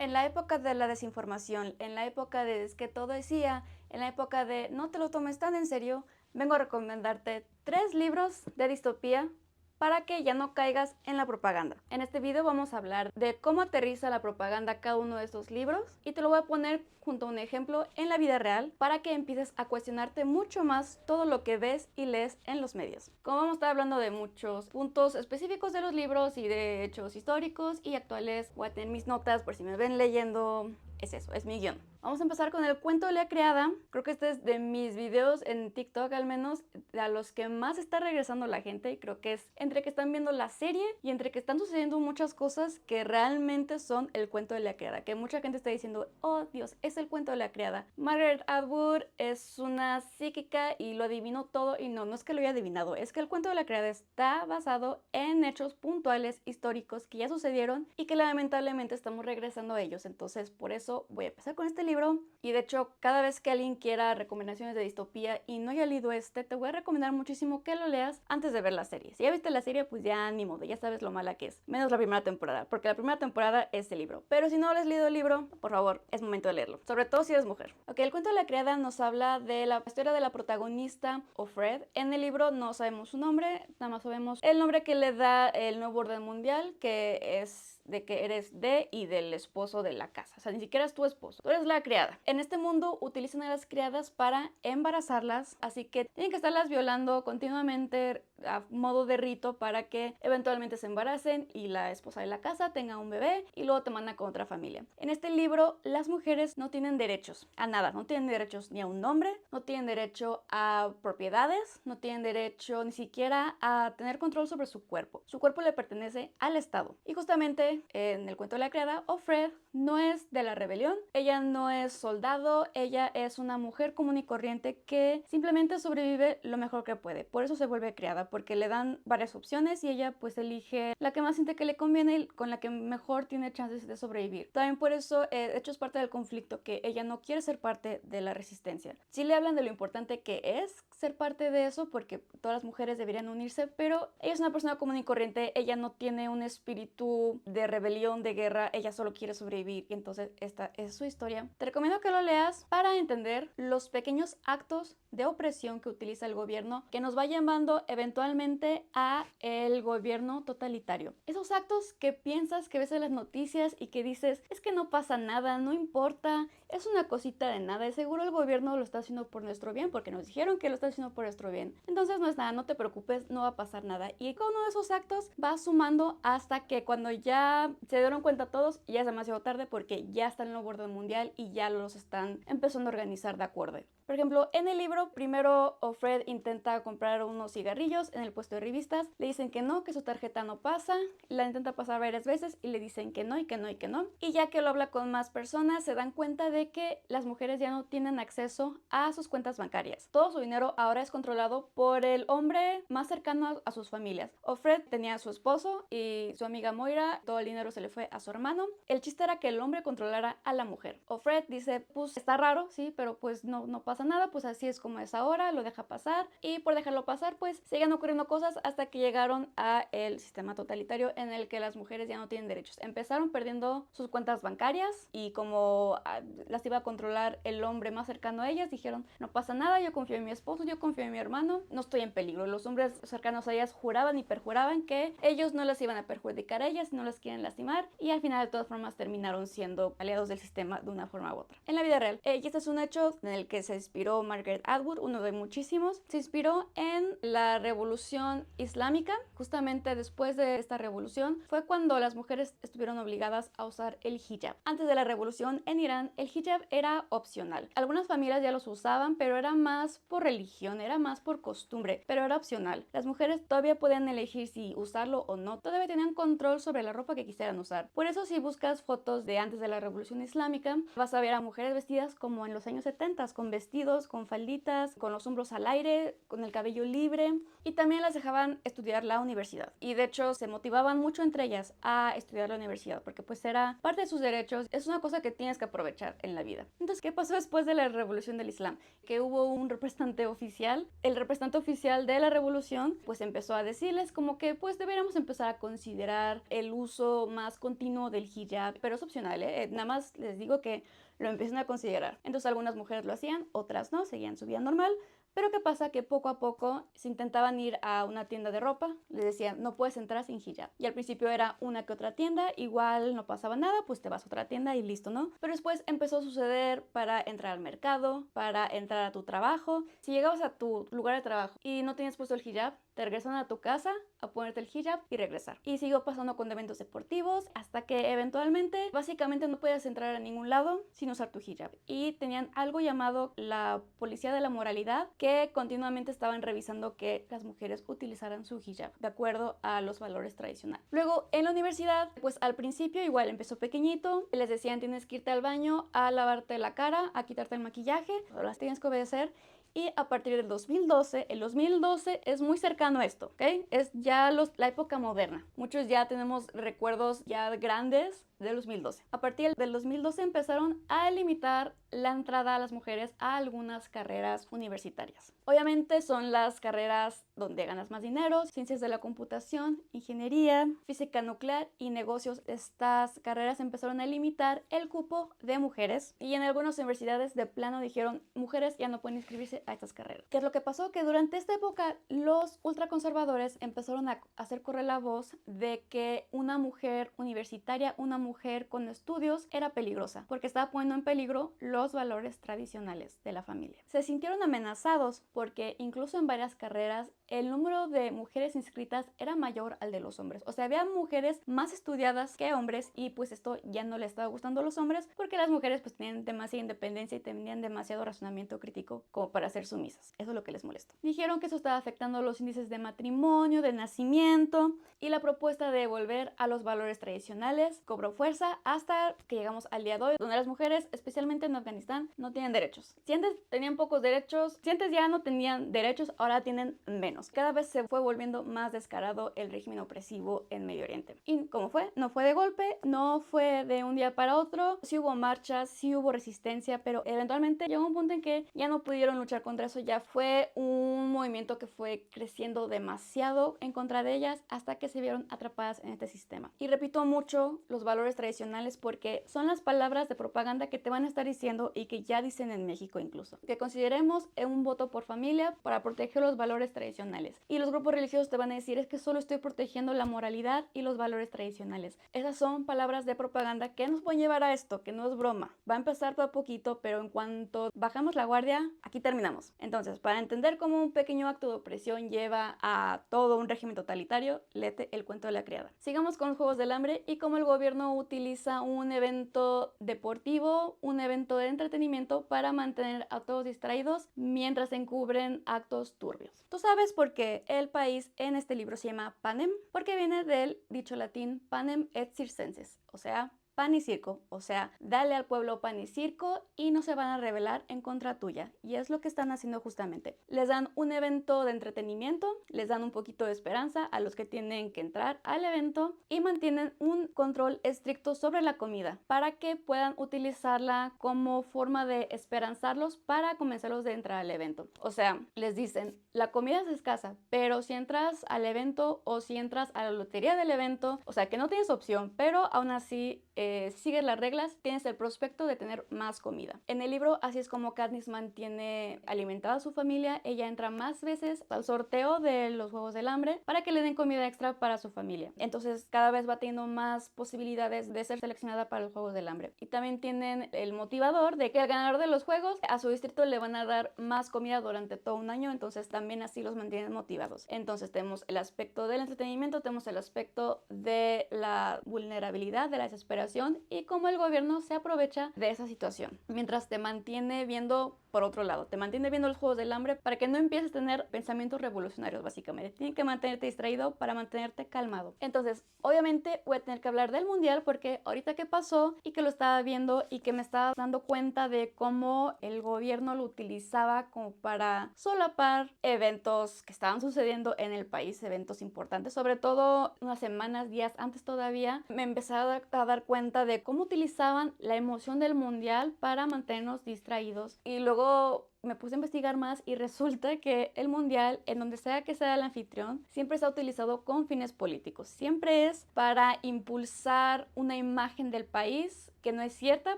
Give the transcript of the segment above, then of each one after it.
En la época de la desinformación, en la época de es que todo decía, en la época de no te lo tomes tan en serio, vengo a recomendarte 3 libros de distopía para que ya no caigas en la propaganda. En este video vamos a hablar de cómo aterriza la propaganda cada uno de estos libros y te lo voy a poner junto a un ejemplo en la vida real para que empieces a cuestionarte mucho más todo lo que ves y lees en los medios. Como vamos a estar hablando de muchos puntos específicos de los libros y de hechos históricos y actuales, voy a tener mis notas por si me ven leyendo. Es eso, es mi guión. Vamos a empezar con el cuento de la criada. Creo que este es de mis videos en TikTok, al menos, a los que más está regresando la gente. Y creo que es entre que están viendo la serie y entre que están sucediendo muchas cosas que realmente son el cuento de la criada. Que mucha gente está diciendo, oh Dios, es el cuento de la criada. Margaret Atwood es una psíquica y lo adivinó todo. Y no, no es que lo haya adivinado, es que el cuento de la criada está basado en hechos puntuales históricos que ya sucedieron y que lamentablemente estamos regresando a ellos. Entonces, por eso voy a empezar con este libro y de hecho cada vez que alguien quiera recomendaciones de distopía y no haya leído este, te voy a recomendar muchísimo que lo leas antes de ver la serie. Si ya viste la serie, pues ya ni modo, ya sabes lo mala que es, menos la primera temporada, porque la primera temporada es el libro. Pero si no has leído el libro, por favor, es momento de leerlo, sobre todo si eres mujer. Ok, el cuento de la criada nos habla de la historia de la protagonista Offred. En el libro no sabemos su nombre, nada más sabemos el nombre que le da el nuevo orden mundial, que es de que eres de y del esposo de la casa. O sea, ni siquiera es tu esposo, tú eres la criada. En este mundo utilizan a las criadas para embarazarlas, así que tienen que estarlas violando continuamente a modo de rito para que eventualmente se embaracen y la esposa de la casa tenga un bebé y luego te mandan con otra familia. En este libro las mujeres no tienen derechos a nada, no tienen derechos ni a un nombre, no tienen derecho a propiedades, no tienen derecho ni siquiera a tener control sobre su cuerpo. Su cuerpo le pertenece al Estado. Y justamente en el cuento de la criada, Offred no es de la rebelión, ella no es soldado, ella es una mujer común y corriente que simplemente sobrevive lo mejor que puede. Por eso se vuelve criada, porque le dan varias opciones y ella pues elige la que más siente que le conviene y con la que mejor tiene chances de sobrevivir. También por eso, de hecho, es parte del conflicto que ella no quiere ser parte de la resistencia. Sí le hablan de lo importante que es ser parte de eso, porque todas las mujeres deberían unirse, pero ella es una persona común y corriente, ella no tiene un espíritu de rebelión, de guerra, ella solo quiere sobrevivir y entonces esta es su historia. Te recomiendo que lo leas para entender los pequeños actos de opresión que utiliza el gobierno que nos va llevando eventualmente a el gobierno totalitario. Esos actos que piensas, que ves en las noticias y que dices, es que no pasa nada, no importa, es una cosita de nada, y seguro el gobierno lo está haciendo por nuestro bien, porque nos dijeron que lo está haciendo por nuestro bien. Entonces no es nada, no te preocupes, no va a pasar nada. Y cada uno de esos actos va sumando hasta que cuando ya se dieron cuenta todos, ya es demasiado tarde porque ya está en el nuevo orden mundial y ya los están empezando a organizar de acuerdo. Por ejemplo, en el libro, primero Offred intenta comprar unos cigarrillos en el puesto de revistas, le dicen que no, que su tarjeta no pasa, la intenta pasar varias veces y le dicen que no y que no y que no. Y ya que lo habla con más personas, se dan cuenta de que las mujeres ya no tienen acceso a sus cuentas bancarias. Todo su dinero ahora es controlado por el hombre más cercano a sus familias. Offred tenía a su esposo y su amiga Moira, todo el dinero se le fue a su hermano. El chiste era que el hombre controlara a la mujer. Offred dice, pues está raro, sí, pero pues no pasa nada, pues así es como es ahora, lo deja pasar y por dejarlo pasar pues siguen ocurriendo cosas hasta que llegaron a el sistema totalitario en el que las mujeres ya no tienen derechos. Empezaron perdiendo sus cuentas bancarias y como las iba a controlar el hombre más cercano a ellas, dijeron, no pasa nada, yo confío en mi esposo, yo confío en mi hermano, no estoy en peligro. Los hombres cercanos a ellas juraban y perjuraban que ellos no las iban a perjudicar a ellas, no las quieren lastimar y al final de todas formas terminaron siendo aliados del sistema de una forma u otra. En la vida real, y este es un hecho en el que se inspiró Margaret Atwood, uno de muchísimos, se inspiró en la revolución islámica. Justamente después de esta revolución fue cuando las mujeres estuvieron obligadas a usar el hijab. Antes de la revolución en Irán, el hijab era opcional. Algunas familias ya los usaban, pero era más por religión, era más por costumbre, pero era opcional. Las mujeres todavía podían elegir si usarlo o no, todavía tenían control sobre la ropa que quisieran usar. Por eso si buscas fotos de antes de la revolución islámica, vas a ver a mujeres vestidas como en los años 70, con vestidos, con falditas, con los hombros al aire, con el cabello libre. Y y también las dejaban estudiar la universidad. Y de hecho se motivaban mucho entre ellas a estudiar la universidad porque pues era parte de sus derechos, es una cosa que tienes que aprovechar en la vida. Entonces, ¿qué pasó después de la revolución del Islam? Que hubo un representante oficial, el representante oficial de la revolución pues empezó a decirles como que pues deberíamos empezar a considerar el uso más continuo del hijab, pero es opcional, nada más les digo que lo empiezan a considerar. Entonces algunas mujeres lo hacían, otras no, seguían su vida normal. Pero ¿qué pasa? Que poco a poco se intentaban ir a una tienda de ropa, les decían, no puedes entrar sin hijab. Y al principio era una que otra tienda, igual no pasaba nada, pues te vas a otra tienda y listo, ¿no? Pero después empezó a suceder para entrar al mercado, para entrar a tu trabajo. Si llegabas a tu lugar de trabajo y no tenías puesto el hijab, te regresan a tu casa a ponerte el hijab y regresar. Y siguió pasando con eventos deportivos hasta que eventualmente, básicamente no podías entrar a ningún lado sin usar tu hijab. Y tenían algo llamado la policía de la moralidad, que continuamente estaban revisando que las mujeres utilizaran su hijab de acuerdo a los valores tradicionales. Luego en la universidad, pues al principio igual empezó pequeñito, les decían tienes que irte al baño a lavarte la cara, a quitarte el maquillaje, las tienes que obedecer. Y a partir del 2012, el 2012 es muy cercano a esto, ¿ok? Es ya la época moderna. Muchos ya tenemos recuerdos ya grandes del 2012. A partir del 2012 empezaron a limitar la entrada a las mujeres a algunas carreras universitarias. Obviamente son las carreras donde ganas más dinero, ciencias de la computación, ingeniería, física nuclear y negocios. Estas carreras empezaron a limitar el cupo de mujeres y en algunas universidades de plano dijeron mujeres ya no pueden inscribirse a estas carreras. ¿Qué es lo que pasó? Que durante esta época los ultraconservadores empezaron a hacer correr la voz de que una mujer universitaria, una mujer con estudios era peligrosa porque estaba poniendo en peligro los valores tradicionales de la familia. Se sintieron amenazados porque incluso en varias carreras el número de mujeres inscritas era mayor al de los hombres. O sea, había mujeres más estudiadas que hombres y pues esto ya no le estaba gustando a los hombres porque las mujeres pues tenían demasiada independencia y tenían demasiado razonamiento crítico como para ser sumisas. Eso es lo que les molestó. Dijeron que eso estaba afectando los índices de matrimonio, de nacimiento y la propuesta de volver a los valores tradicionales cobró fuerza hasta que llegamos al día de hoy, donde las mujeres, especialmente en Afganistán, no tienen derechos. Si antes tenían pocos derechos, si antes ya no tenían derechos, ahora tienen menos. Cada vez se fue volviendo más descarado el régimen opresivo en Medio Oriente. ¿Y cómo fue? No fue de golpe, no fue de un día para otro. Sí hubo marchas, sí hubo resistencia, pero eventualmente llegó un punto en que ya no pudieron luchar contra eso. Ya fue un movimiento que fue creciendo demasiado en contra de ellas hasta que se vieron atrapadas en este sistema. Y repito mucho los valores tradicionales porque son las palabras de propaganda que te van a estar diciendo y que ya dicen en México incluso. Que consideremos un voto por familia para proteger los valores tradicionales. Y los grupos religiosos te van a decir es que solo estoy protegiendo la moralidad y los valores tradicionales. Esas son palabras de propaganda que nos pueden llevar a esto, que no es broma. Va a empezar por poquito, pero en cuanto bajamos la guardia, aquí terminamos. Entonces, para entender cómo un pequeño acto de opresión lleva a todo un régimen totalitario, léete El cuento de la criada. Sigamos con los Juegos del Hambre y cómo el gobierno utiliza un evento deportivo, un evento de entretenimiento para mantener a todos distraídos mientras se encubren actos turbios. ¿Tú sabes por qué el país en este libro se llama Panem? Porque viene del dicho latín panem et circenses, o sea, pan y circo, o sea, dale al pueblo pan y circo y no se van a rebelar en contra tuya. Y es lo que están haciendo justamente. Les dan un evento de entretenimiento, les dan un poquito de esperanza a los que tienen que entrar al evento y mantienen un control estricto sobre la comida para que puedan utilizarla como forma de esperanzarlos para convencerlos de entrar al evento. O sea, les dicen, la comida es escasa, pero si entras al evento o si entras a la lotería del evento, o sea que no tienes opción, pero aún así si sigues las reglas, tienes el prospecto de tener más comida. En el libro, así es como Katniss mantiene alimentada a su familia. Ella entra más veces al sorteo de los Juegos del Hambre para que le den comida extra para su familia. Entonces, cada vez va teniendo más posibilidades de ser seleccionada para los Juegos del Hambre. Y también tienen el motivador de que al ganador de los juegos, a su distrito le van a dar más comida durante todo un año. Entonces, también así los mantienen motivados. Entonces, tenemos el aspecto del entretenimiento, tenemos el aspecto de la vulnerabilidad, de la desesperación y cómo el gobierno se aprovecha de esa situación mientras te mantiene viendo por otro lado, te mantiene viendo los Juegos del Hambre para que no empieces a tener pensamientos revolucionarios, básicamente. Tienen que mantenerte distraído para mantenerte calmado. Entonces, obviamente voy a tener que hablar del Mundial porque ahorita que pasó y que lo estaba viendo y que me estaba dando cuenta de cómo el gobierno lo utilizaba como para solapar eventos que estaban sucediendo en el país, eventos importantes, sobre todo unas semanas, días antes todavía, me empecé a dar cuenta de cómo utilizaban la emoción del Mundial para mantenernos distraídos. Y luego me puse a investigar más y resulta que el Mundial, en donde sea que sea el anfitrión, siempre se ha utilizado con fines políticos. Siempre es para impulsar una imagen del país que no es cierta.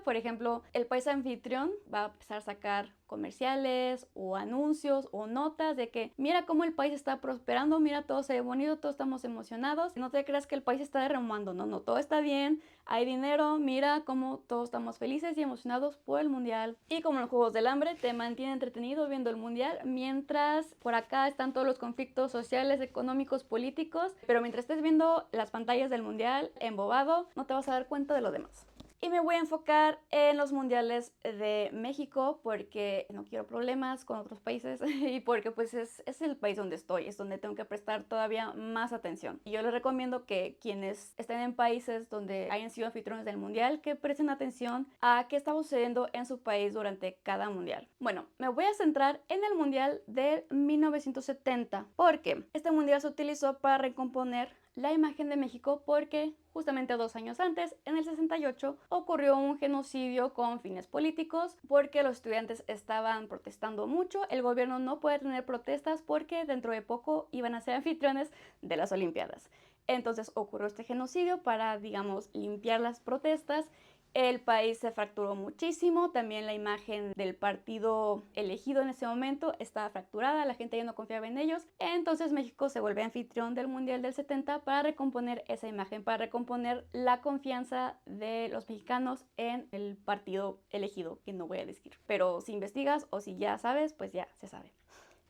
Por ejemplo, el país anfitrión va a empezar a sacar comerciales o anuncios o notas de que mira cómo el país está prosperando, mira todo se ve bonito, todos estamos emocionados. No te creas que el país está derramando, no, todo está bien, hay dinero, mira cómo todos estamos felices y emocionados por el Mundial. Y como en los Juegos del Hambre, te mantiene entretenido viendo el Mundial mientras por acá están todos los conflictos sociales, económicos, políticos, pero mientras estés viendo las pantallas del Mundial embobado, no te vas a dar cuenta de lo demás. Y me voy a enfocar en los mundiales de México porque no quiero problemas con otros países y porque pues es el país donde estoy, es donde tengo que prestar todavía más atención. Y yo les recomiendo que quienes estén en países donde hayan sido anfitriones del mundial, que presten atención a qué está sucediendo en su país durante cada mundial. Bueno, me voy a centrar en el mundial de 1970 porque este mundial se utilizó para recomponer la imagen de México porque justamente 2 años antes, en el 68, ocurrió un genocidio con fines políticos porque los estudiantes estaban protestando mucho. El gobierno no puede tener protestas porque dentro de poco iban a ser anfitriones de las Olimpiadas. Entonces ocurrió este genocidio para, digamos, limpiar las protestas. El país se fracturó muchísimo, también la imagen del partido elegido en ese momento estaba fracturada, la gente ya no confiaba en ellos, entonces México se vuelve anfitrión del Mundial del 70 para recomponer esa imagen, para recomponer la confianza de los mexicanos en el partido elegido, que no voy a decir, pero si investigas o si ya sabes, pues ya se sabe.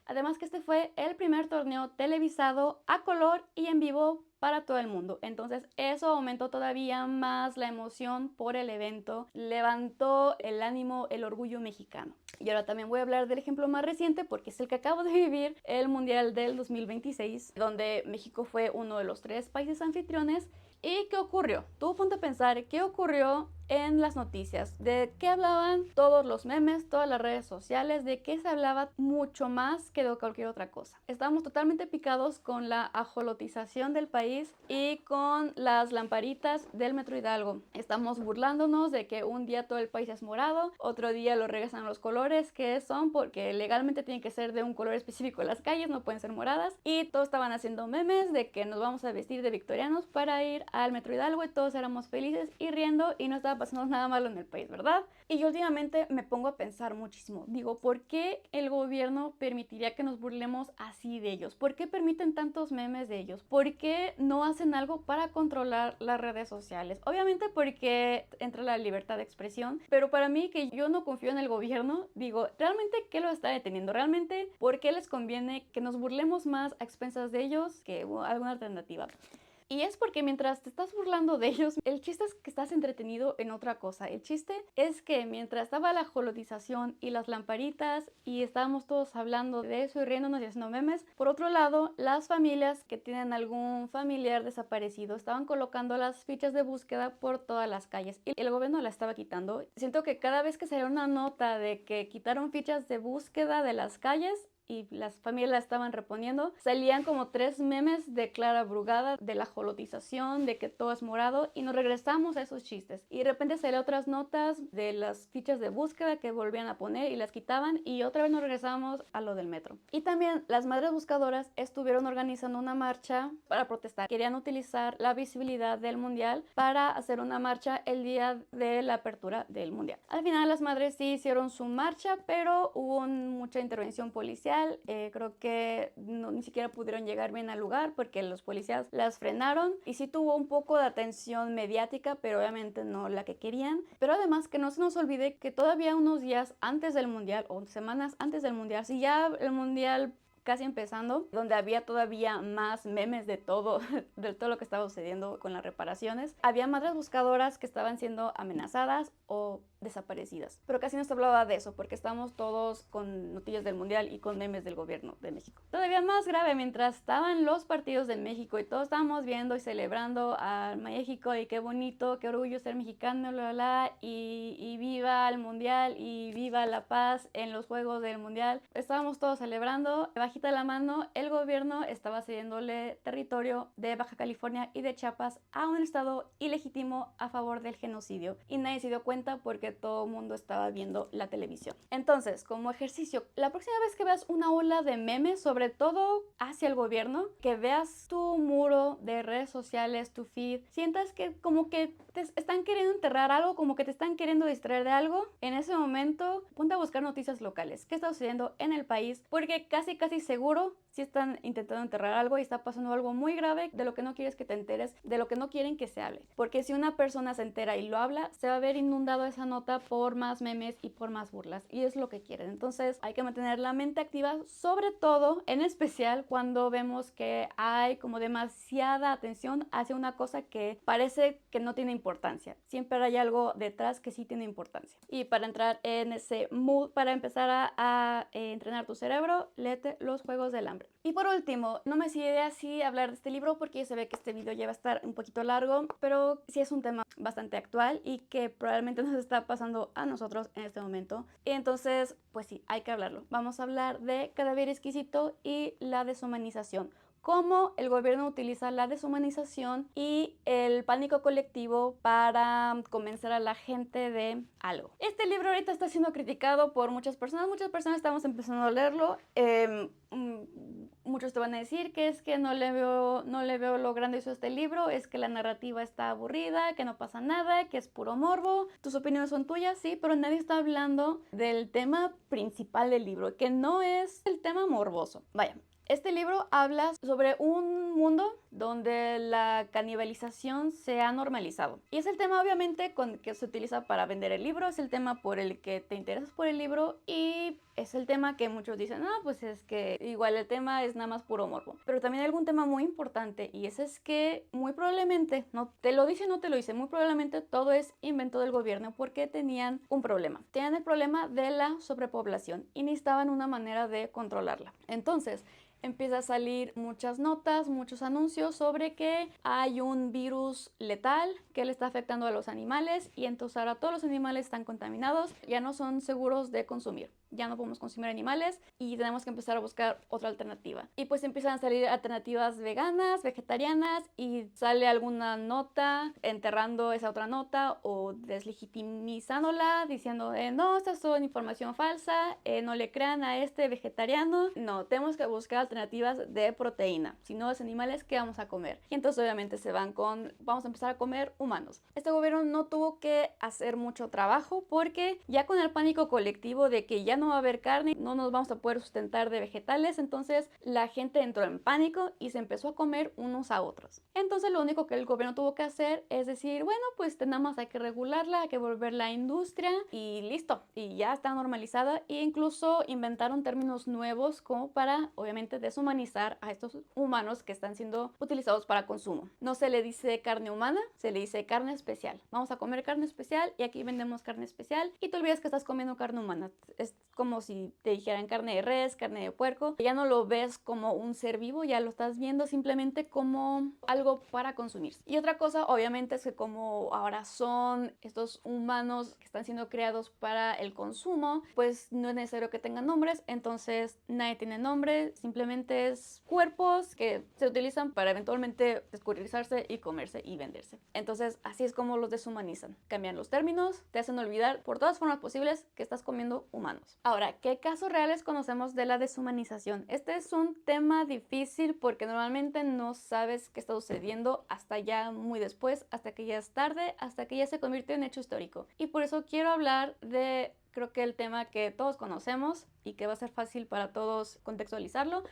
Además que este fue el primer torneo televisado a color y en vivo para todo el mundo. Entonces eso aumentó todavía más la emoción por el evento, levantó el ánimo, el orgullo mexicano. Y ahora también voy a hablar del ejemplo más reciente porque es el que acabo de vivir, el Mundial del 2026, donde México fue uno de los 3 países anfitriones. ¿Y qué ocurrió? Tú ponte a pensar qué ocurrió en las noticias, de qué hablaban todos los memes, todas las redes sociales, de qué se hablaba mucho más que de cualquier otra cosa. Estábamos totalmente picados con la ajolotización del país y con las lamparitas del Metro Hidalgo. Estamos burlándonos de que un día todo el país es morado, otro día lo regresan a los colores que son porque legalmente tienen que ser de un color específico en las calles, no pueden ser moradas, y todos estaban haciendo memes de que nos vamos a vestir de victorianos para ir al Metro Hidalgo y todos éramos felices y riendo y no estaba pasando nada malo en el país, ¿verdad? Y yo últimamente me pongo a pensar muchísimo. Digo, ¿por qué el gobierno permitiría que nos burlemos así de ellos? ¿Por qué permiten tantos memes de ellos? ¿Por qué no hacen algo para controlar las redes sociales? Obviamente porque entra la libertad de expresión, pero para mí que yo no confío en el gobierno, digo, ¿realmente qué lo está deteniendo? ¿Realmente por qué les conviene que nos burlemos más a expensas de ellos que alguna alternativa? Y es porque mientras te estás burlando de ellos, el chiste es que estás entretenido en otra cosa. El chiste es que mientras estaba la jolotización y las lamparitas y estábamos todos hablando de eso y riéndonos y haciendo memes, por otro lado, las familias que tienen algún familiar desaparecido estaban colocando las fichas de búsqueda por todas las calles y el gobierno la estaba quitando. Siento que cada vez que salía una nota de que quitaron fichas de búsqueda de las calles, y las familias la estaban reponiendo, salían como 3 memes de Clara Brugada, de la jolotización, de que todo es morado, y nos regresamos a esos chistes. Y de repente salían otras notas de las fichas de búsqueda que volvían a poner y las quitaban, y otra vez nos regresamos a lo del metro. Y también las madres buscadoras estuvieron organizando una marcha para protestar. Querían utilizar la visibilidad del mundial para hacer una marcha el día de la apertura del mundial. Al final las madres sí hicieron su marcha, pero hubo mucha intervención policial. Creo que ni siquiera pudieron llegar bien al lugar porque los policías las frenaron y sí tuvo un poco de atención mediática, pero obviamente no la que querían. Pero además que no se nos olvide que todavía unos días antes del mundial o semanas antes del mundial, si ya el mundial casi empezando, donde había todavía más memes de todo lo que estaba sucediendo con las reparaciones. Había madres buscadoras que estaban siendo amenazadas o desaparecidas. Pero casi no se hablaba de eso porque estamos todos con noticias del mundial y con memes del gobierno de México. Todavía más grave, mientras estaban los partidos de México y todos estábamos viendo y celebrando a México y qué bonito, qué orgullo ser mexicano, y viva el mundial y viva la paz en los juegos del mundial. Estábamos todos celebrando, bajita la mano, el gobierno estaba cediéndole territorio de Baja California y de Chiapas a un estado ilegítimo a favor del genocidio y nadie se dio cuenta porque todo el mundo estaba viendo la televisión. Entonces, como ejercicio, la próxima vez que veas una ola de memes, sobre todo hacia el gobierno, que veas tu muro de redes sociales, tu feed, sientas que como que te están queriendo enterrar algo, como que te están queriendo distraer de algo, en ese momento ponte a buscar noticias locales. ¿Qué está sucediendo en el país? Porque casi seguro si están intentando enterrar algo y está pasando algo muy grave de lo que no quieres que te enteres, de lo que no quieren que se hable. Porque si una persona se entera y lo habla, se va a ver inundado esa nota por más memes y por más burlas. Y es lo que quieren. Entonces hay que mantener la mente activa, sobre todo, en especial cuando vemos que hay como demasiada atención hacia una cosa que parece que no tiene importancia. Siempre hay algo detrás que sí tiene importancia. Y para entrar en ese mood, para empezar a entrenar tu cerebro, léete Los Juegos del Hambre. Y por último, no me decidí así hablar de este libro porque se ve que este video ya va a estar un poquito largo, pero sí es un tema bastante actual y que probablemente nos está pasando a nosotros en este momento. Y entonces, pues sí, hay que hablarlo. Vamos a hablar de Cadáver Exquisito y la deshumanización. Cómo el gobierno utiliza la deshumanización y el pánico colectivo para convencer a la gente de algo. Este libro ahorita está siendo criticado por muchas personas estamos empezando a leerlo. Muchos te van a decir que es que no le veo lo grandioso a este libro, es que la narrativa está aburrida, que no pasa nada, que es puro morbo. Tus opiniones son tuyas, sí, pero nadie está hablando del tema principal del libro, que no es el tema morboso. Vaya. Este libro habla sobre un mundo donde la canibalización se ha normalizado. Y es el tema obviamente que se utiliza para vender el libro, es el tema por el que te interesas por el libro y es el tema que muchos dicen, no, pues es que igual el tema es nada más puro morbo. Pero también hay algún tema muy importante y ese es que muy probablemente, no te lo dice, no te lo dice, muy probablemente todo es invento del gobierno porque tenían un problema. Tenían el problema de la sobrepoblación y necesitaban una manera de controlarla. Entonces, empieza a salir muchas notas, muchos anuncios sobre que hay un virus letal que le está afectando a los animales y entonces ahora todos los animales están contaminados, ya no son seguros de consumir. Ya no podemos consumir animales y tenemos que empezar a buscar otra alternativa. Y pues empiezan a salir alternativas veganas, vegetarianas y sale alguna nota enterrando esa otra nota o deslegitimizándola diciendo no, esta es toda información falsa, no le crean a este vegetariano. No, tenemos que buscar alternativas de proteína. Si no es animales, ¿qué vamos a comer? Y entonces obviamente vamos a empezar a comer humanos. Este gobierno no tuvo que hacer mucho trabajo porque ya con el pánico colectivo de que ya no va a haber carne, no nos vamos a poder sustentar de vegetales, entonces la gente entró en pánico y se empezó a comer unos a otros. Entonces lo único que el gobierno tuvo que hacer es decir, bueno, pues nada más hay que regularla, hay que volverla a industria y listo, y ya está normalizada e incluso inventaron términos nuevos como para obviamente deshumanizar a estos humanos que están siendo utilizados para consumo. No se le dice carne humana, se le dice carne especial. Vamos a comer carne especial y aquí vendemos carne especial y te olvidas que estás comiendo carne humana. Es como si te dijeran carne de res, carne de puerco. Ya no lo ves como un ser vivo, ya lo estás viendo simplemente como algo para consumir. Y otra cosa, obviamente, es que como ahora son estos humanos que están siendo creados para el consumo, pues no es necesario que tengan nombres, entonces nadie tiene nombre, simplemente es cuerpos que se utilizan para eventualmente descuartizarse y comerse y venderse. Entonces, así es como los deshumanizan. Cambian los términos, te hacen olvidar por todas formas posibles que estás comiendo humanos. Ahora, ¿qué casos reales conocemos de la deshumanización? Este es un tema difícil porque normalmente no sabes qué está sucediendo hasta ya muy después, hasta que ya es tarde, hasta que ya se convirtió en hecho histórico. Y por eso quiero hablar de, creo que el tema que todos conocemos y que va a ser fácil para todos contextualizarlo,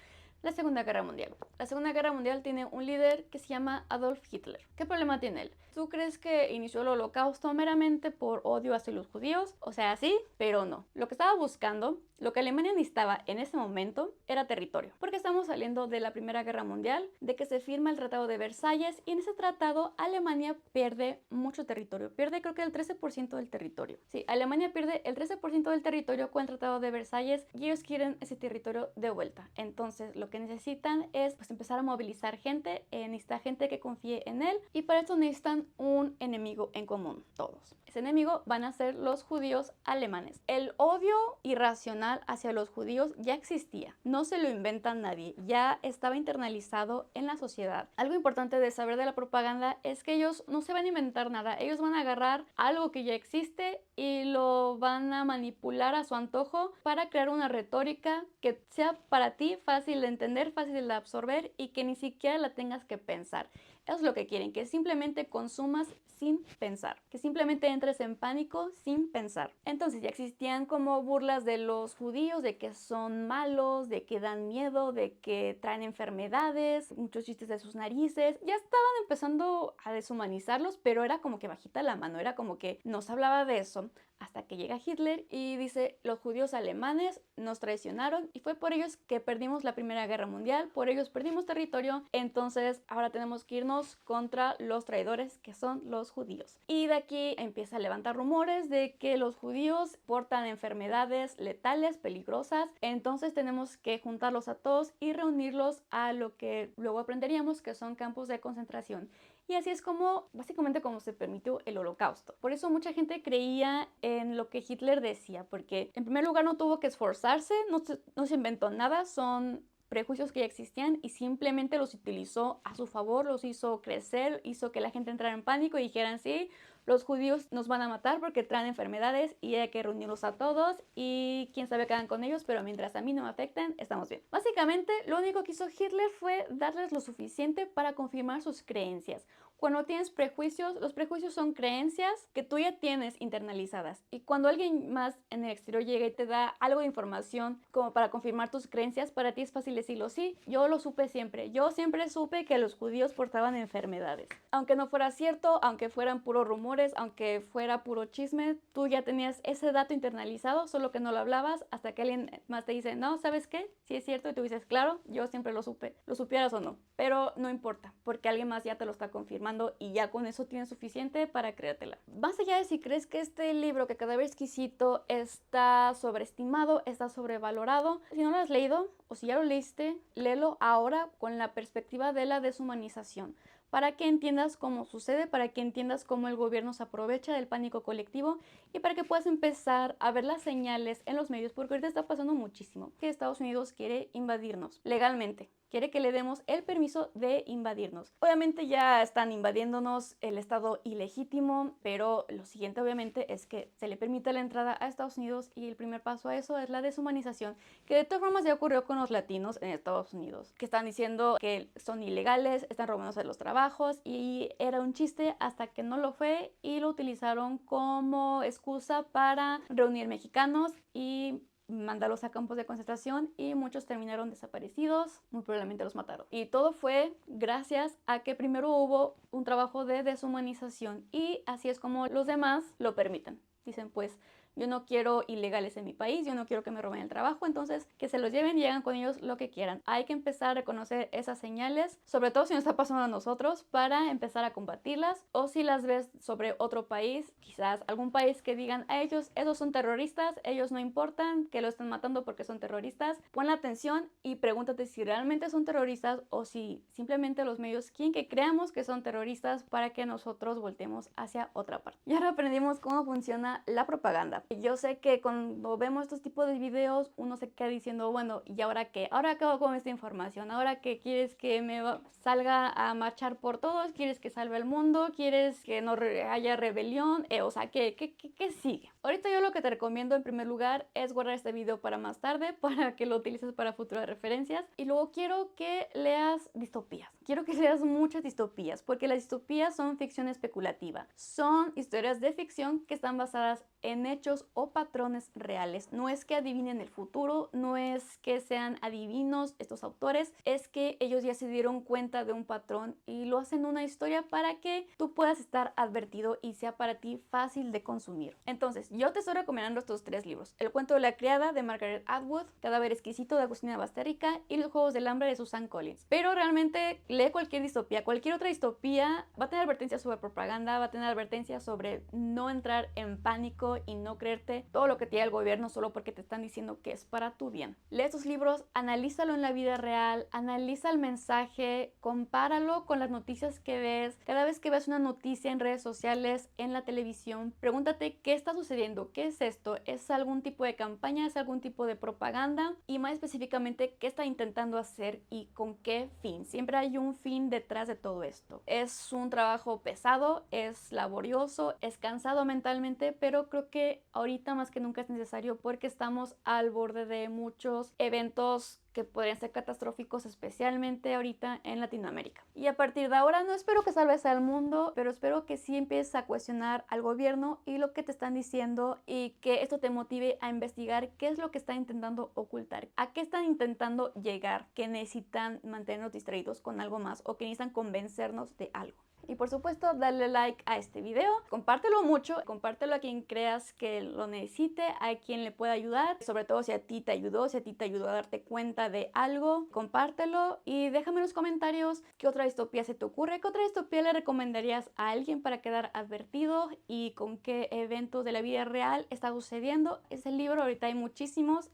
La Segunda Guerra Mundial. La Segunda Guerra Mundial tiene un líder que se llama Adolf Hitler. ¿Qué problema tiene él? ¿Tú crees que inició el Holocausto meramente por odio hacia los judíos? O sea, sí, pero no. Lo que estaba buscando, lo que Alemania necesitaba en ese momento, era territorio. Porque estamos saliendo de la Primera Guerra Mundial, de que se firma el Tratado de Versalles, y en ese tratado Alemania pierde mucho territorio. Pierde creo que el 13% del territorio. Sí, Alemania pierde el 13% del territorio con el Tratado de Versalles y ellos quieren ese territorio de vuelta. Entonces, lo que necesitan es pues empezar a movilizar gente, necesita gente que confíe en él, y para eso necesitan un enemigo en común, todos. Ese enemigo van a ser los judíos alemanes. El odio irracional hacia los judíos ya existía, no se lo inventa nadie, ya estaba internalizado en la sociedad. Algo importante de saber de la propaganda es que ellos no se van a inventar nada, ellos van a agarrar algo que ya existe y lo van a manipular a su antojo para crear una retórica que sea para ti fácil de entender, fácil de absorber y que ni siquiera la tengas que pensar. Eso es lo que quieren, que simplemente consumas sin pensar, que simplemente entres en pánico sin pensar. Entonces ya existían como burlas de los judíos, de que son malos, de que dan miedo, de que traen enfermedades, muchos chistes de sus narices. Ya estaban empezando a deshumanizarlos, pero era como que bajita la mano, era como que no se hablaba de eso. Hasta que llega Hitler y dice, los judíos alemanes nos traicionaron y fue por ellos que perdimos la Primera Guerra Mundial, por ellos perdimos territorio, entonces ahora tenemos que irnos contra los traidores que son los judíos. Y de aquí empieza a levantar rumores de que los judíos portan enfermedades letales, peligrosas, entonces tenemos que juntarlos a todos y reunirlos a lo que luego aprenderíamos que son campos de concentración. Y así es como, básicamente, como se permitió el Holocausto. Por eso mucha gente creía en lo que Hitler decía, porque en primer lugar no tuvo que esforzarse, no se inventó nada, son prejuicios que ya existían y simplemente los utilizó a su favor, los hizo crecer, hizo que la gente entrara en pánico y dijeran, sí, los judíos nos van a matar porque traen enfermedades y hay que reunirlos a todos y quién sabe qué hagan con ellos, pero mientras a mí no me afecten, estamos bien. Básicamente, lo único que hizo Hitler fue darles lo suficiente para confirmar sus creencias. Cuando tienes prejuicios, los prejuicios son creencias que tú ya tienes internalizadas. Y cuando alguien más en el exterior llega y te da algo de información como para confirmar tus creencias, para ti es fácil decirlo, sí, yo lo supe siempre. Yo siempre supe que los judíos portaban enfermedades. Aunque no fuera cierto, aunque fueran puros rumores, aunque fuera puro chisme, tú ya tenías ese dato internalizado, solo que no lo hablabas hasta que alguien más te dice, no, ¿sabes qué? Sí es cierto, y tú dices, claro, yo siempre lo supe, lo supieras o no. Pero no importa, porque alguien más ya te lo está confirmando y ya con eso tienes suficiente para creértela. Más allá de si crees que este libro, que Cadáver Exquisito, está sobreestimado, está sobrevalorado, si no lo has leído o si ya lo leíste, léelo ahora con la perspectiva de la deshumanización, para que entiendas cómo sucede, para que entiendas cómo el gobierno se aprovecha del pánico colectivo y para que puedas empezar a ver las señales en los medios, porque ahorita está pasando muchísimo que Estados Unidos quiere invadirnos legalmente. Quiere que le demos el permiso de invadirnos. Obviamente ya están invadiéndonos el estado ilegítimo, pero lo siguiente obviamente es que se le permite la entrada a Estados Unidos y el primer paso a eso es la deshumanización, que de todas formas ya ocurrió con los latinos en Estados Unidos, que están diciendo que son ilegales, están robándose los trabajos y era un chiste hasta que no lo fue y lo utilizaron como excusa para reunir mexicanos y mandarlos a campos de concentración y muchos terminaron desaparecidos, muy probablemente los mataron. Y todo fue gracias a que primero hubo un trabajo de deshumanización y así es como los demás lo permiten. Dicen, pues, yo no quiero ilegales en mi país, yo no quiero que me roben el trabajo, entonces que se los lleven y hagan con ellos lo que quieran. Hay que empezar a reconocer esas señales, sobre todo si nos está pasando a nosotros, para empezar a combatirlas. O si las ves sobre otro país, quizás algún país que digan a ellos, esos son terroristas, ellos no importan, que lo están matando porque son terroristas. Pon la atención y pregúntate si realmente son terroristas o si simplemente los medios quieren que creamos que son terroristas para que nosotros voltemos hacia otra parte. Y ahora aprendimos cómo funciona la propaganda. Yo sé que cuando vemos estos tipos de videos uno se queda diciendo, bueno, ¿y ahora qué? ¿Ahora qué hago con esta información? ¿Ahora qué quieres que salga a marchar por todos? ¿Quieres que salve el mundo? ¿Quieres que no haya rebelión? O sea, ¿qué sigue? Ahorita yo lo que te recomiendo en primer lugar es guardar este video para más tarde, para que lo utilices para futuras referencias. Y luego quiero que leas distopías. Quiero que leas muchas distopías, porque las distopías son ficción especulativa. Son historias de ficción que están basadas en hechos hechos o patrones reales. No es que adivinen el futuro, no es que sean adivinos estos autores, es que ellos ya se dieron cuenta de un patrón y lo hacen una historia para que tú puedas estar advertido y sea para ti fácil de consumir. Entonces, yo te estoy recomendando estos 3 libros: El cuento de la criada de Margaret Atwood, Cadáver exquisito de Agustina Basterrica y Los juegos del hambre de Susan Collins. Pero realmente lee cualquier distopía, cualquier otra distopía va a tener advertencias sobre propaganda, va a tener advertencias sobre no entrar en pánico y no creerte todo lo que te diga el gobierno solo porque te están diciendo que es para tu bien. Lee estos libros, analízalo en la vida real, analiza el mensaje, compáralo con las noticias que ves. Cada vez que ves una noticia en redes sociales, en la televisión, pregúntate qué está sucediendo, qué es esto, es algún tipo de campaña, es algún tipo de propaganda, y más específicamente qué está intentando hacer y con qué fin. Siempre hay un fin detrás de todo esto. Es un trabajo pesado, es laborioso, es cansado mentalmente, pero creo que ahorita más que nunca es necesario porque estamos al borde de muchos eventos que podrían ser catastróficos, especialmente ahorita en Latinoamérica. Y a partir de ahora no espero que salves al mundo, pero espero que sí empieces a cuestionar al gobierno y lo que te están diciendo, y que esto te motive a investigar qué es lo que están intentando ocultar, a qué están intentando llegar, que necesitan mantenernos distraídos con algo más o que necesitan convencernos de algo. Y por supuesto, dale like a este video, compártelo mucho, compártelo a quien creas que lo necesite, a quien le pueda ayudar, sobre todo si a ti te ayudó, si a ti te ayudó a darte cuenta de algo, compártelo y déjame en los comentarios qué otra distopía se te ocurre, qué otra distopía le recomendarías a alguien para quedar advertido y con qué eventos de la vida real está sucediendo. Ese libro ahorita hay muchísimos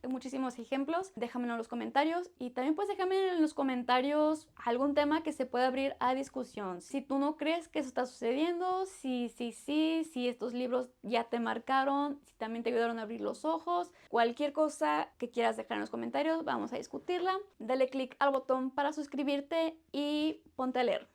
ejemplos, déjamelo en los comentarios, y también pues déjame en los comentarios algún tema que se pueda abrir a discusión. Si tú no crees que eso está sucediendo, si estos libros ya te marcaron, si también te ayudaron a abrir los ojos, cualquier cosa que quieras dejar en los comentarios, vamos a discutirla. Dale click al botón para suscribirte y ponte a leer.